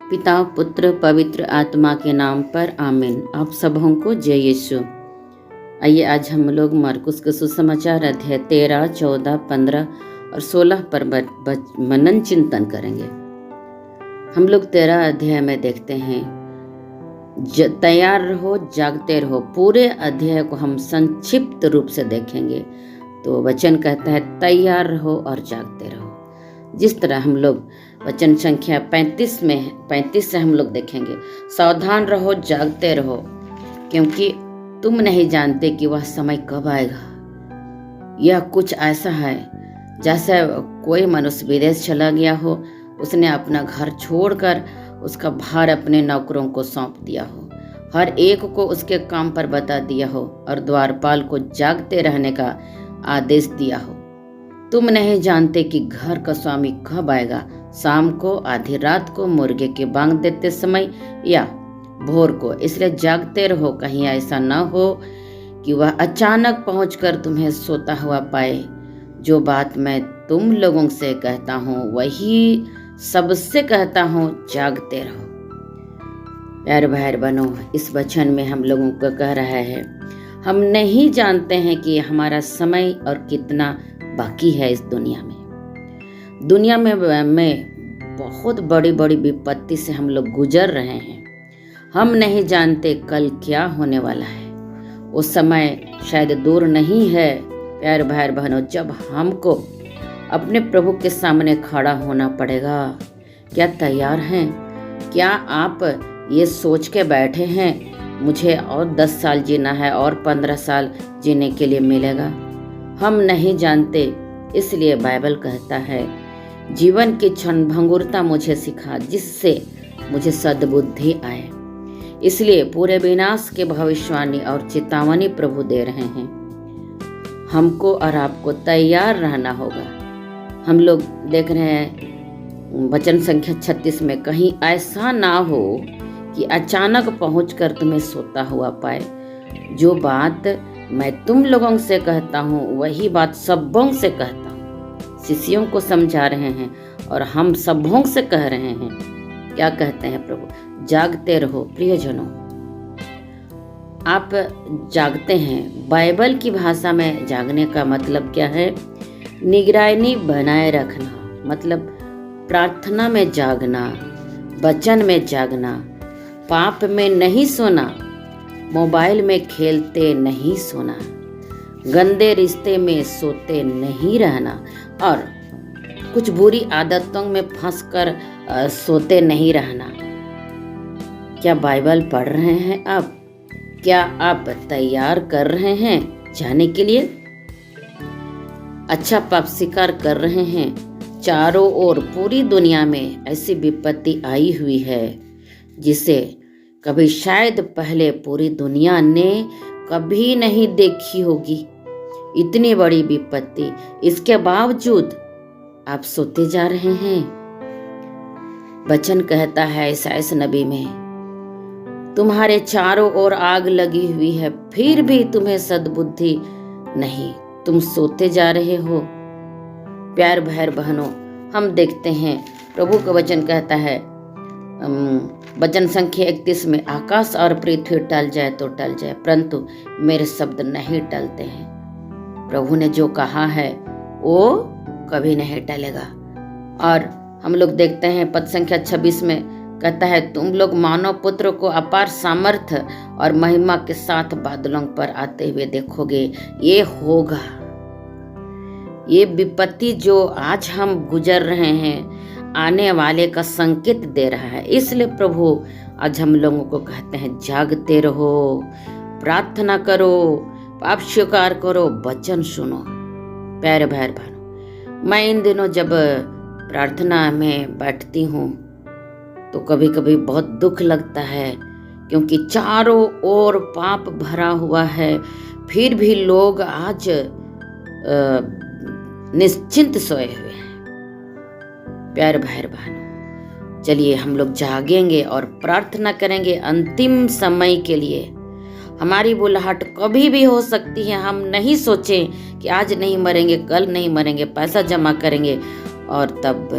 पिता पुत्र पवित्र आत्मा के नाम पर आमीन। आप सबों को जय यीशु। आइए आज हम लोग मार्कुस के सुसमाचार अध्याय 13, 14, 15 और 16 पर मनन चिंतन करेंगे। हम लोग 13 अध्याय में देखते हैं तैयार रहो, जागते रहो। पूरे अध्याय को हम संक्षिप्त रूप से देखेंगे तो वचन कहता है तैयार रहो और जागते रहो। जिस तरह हम लोग वचन संख्या 35 से हम लोग देखेंगे, सावधान रहो, जागते रहो, क्योंकि तुम नहीं जानते कि वह समय कब आएगा। यह कुछ ऐसा है जैसे कोई मनुष्य विदेश चला गया हो, उसने अपना घर छोड़कर उसका भार अपने नौकरों को सौंप दिया हो, हर एक को उसके काम पर बता दिया हो और द्वारपाल को जागते रहने का आदेश दिया हो। तुम नहीं जानते कि घर का स्वामी कब आएगा, शाम को, आधी रात को, मुर्गे के बांग देते समय या भोर को। इसलिए जागते रहो, कहीं ऐसा न हो कि वह अचानक पहुंचकर तुम्हें सोता हुआ पाए। जो बात मैं तुम लोगों से कहता हूँ वही सबसे कहता हूँ, जागते रहो। प्यारे भाई बहनों, इस वचन में हम लोगों को कह रहा है हम नहीं जानते हैं कि हमारा समय और कितना बाकी है। इस दुनिया में बहुत बड़ी बड़ी विपत्ति से हम लोग गुजर रहे हैं। हम नहीं जानते कल क्या होने वाला है। वो समय शायद दूर नहीं है प्यारे भाई बहनों, जब हमको अपने प्रभु के सामने खड़ा होना पड़ेगा। क्या तैयार हैं? क्या आप ये सोच के बैठे हैं मुझे और 10 साल जीना है और 15 साल जीने के लिए मिलेगा? हम नहीं जानते, इसलिए बाइबल कहता है जीवन की क्षणभंगुरता मुझे सिखा, जिससे मुझे सद्बुद्धि आए। इसलिए पूरे विनाश के भविष्यवाणी और चेतावनी प्रभु दे रहे हैं। हमको और आपको तैयार रहना होगा। हम लोग देख रहे हैं वचन संख्या 36 में, कहीं ऐसा ना हो कि अचानक पहुंचकर तुम्हें सोता हुआ पाए। जो बात मैं तुम लोगों से कहता हूँ वही बात सबों से कहता हूँ। शिष्यों को समझा रहे हैं और हम सबों से कह रहे हैं। क्या कहते हैं प्रभु? जागते रहो। प्रियजनों, आप जागते हैं। बाइबल की भाषा में जागने का मतलब क्या है? निगरानी बनाए रखना, मतलब प्रार्थना में जागना, वचन में जागना, पाप में नहीं सोना, मोबाइल में खेलते नहीं सोना, गंदे रिश्ते में सोते नहीं रहना और कुछ बुरी आदतों में फंसकर सोते नहीं रहना। क्या बाइबल पढ़ रहे हैं आप? क्या आप तैयार कर रहे हैं जाने के लिए? अच्छा पाप स्वीकार कर रहे हैं? चारों ओर पूरी दुनिया में ऐसी विपत्ति आई हुई है जिसे कभी शायद पहले पूरी दुनिया ने कभी नहीं देखी होगी। इतनी बड़ी विपत्ति, इसके बावजूद आप सोते जा रहे हैं। वचन कहता है ईसायाह नबी में, तुम्हारे चारों ओर आग लगी हुई है, फिर भी तुम्हें सद्बुद्धि नहीं, तुम सोते जा रहे हो। प्यार भाई बहनों, हम देखते हैं प्रभु का वचन कहता है वचन संख्या 31 में, आकाश और पृथ्वी टल जाए तो टल जाए, परंतु मेरे शब्द नहीं टलते हैं। प्रभु ने जो कहा है वो कभी नहीं टलेगा। और हम लोग देखते हैं पद संख्या 26 में कहता है, तुम लोग मानव पुत्र को अपार सामर्थ्य और महिमा के साथ बादलों पर आते हुए देखोगे। ये होगा। ये विपत्ति जो आज हम गुजर रहे हैं आने वाले का संकेत दे रहा है। इसलिए प्रभु आज हम लोगों को कहते हैं जागते रहो, प्रार्थना करो, पाप स्वीकार करो, वचन सुनो। प्यारे भाई बहनों, मैं इन दिनों जब प्रार्थना में बैठती हूँ तो कभी कभी बहुत दुख लगता है, क्योंकि चारों ओर पाप भरा हुआ है, फिर भी लोग आज निश्चिंत सोए हुए हैं। प्यारे भाई बहनों, चलिए हम लोग जागेंगे और प्रार्थना करेंगे अंतिम समय के लिए। हमारी बुलाहट कभी भी हो सकती है। हम नहीं सोचें कि आज नहीं मरेंगे, कल नहीं मरेंगे, पैसा जमा करेंगे और तब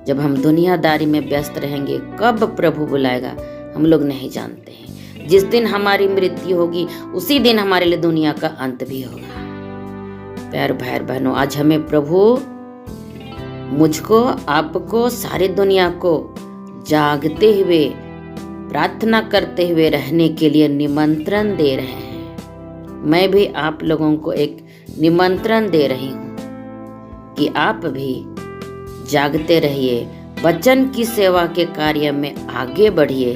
जब हम दुनियादारी में व्यस्त रहेंगे, कब प्रभु बुलाएगा हम लोग नहीं जानते हैं। जिस दिन हमारी मृत्यु होगी उसी दिन हमारे लिए दुनिया का अंत भी होगा। प्यारे भाई बहनों, आज हमें प्रभु मुझको, आपको, सारी दुनिया को जागते हुए, प्रार्थना करते हुए रहने के लिए निमंत्रण दे रहे हैं। मैं भी आप लोगों को एक निमंत्रण दे रही हूँ कि आप भी जागते रहिए, वचन की सेवा के कार्य में आगे बढ़िए,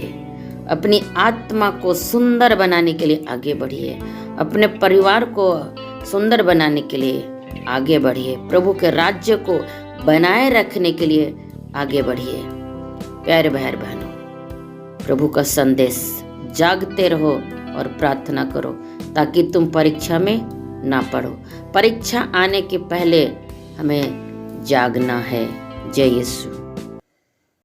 अपनी आत्मा को सुंदर बनाने के लिए आगे बढ़िए, अपने परिवार को सुंदर बनाने के लिए आगे बढ़िए, प्रभु के राज्य को बनाए रखने के लिए आगे बढ़िए। प्यारे भाई बहनों, प्रभु का संदेश, जागते रहो और प्रार्थना करो ताकि तुम परीक्षा में ना पड़ो। परीक्षा आने के पहले हमें जागना है। जय यीशु।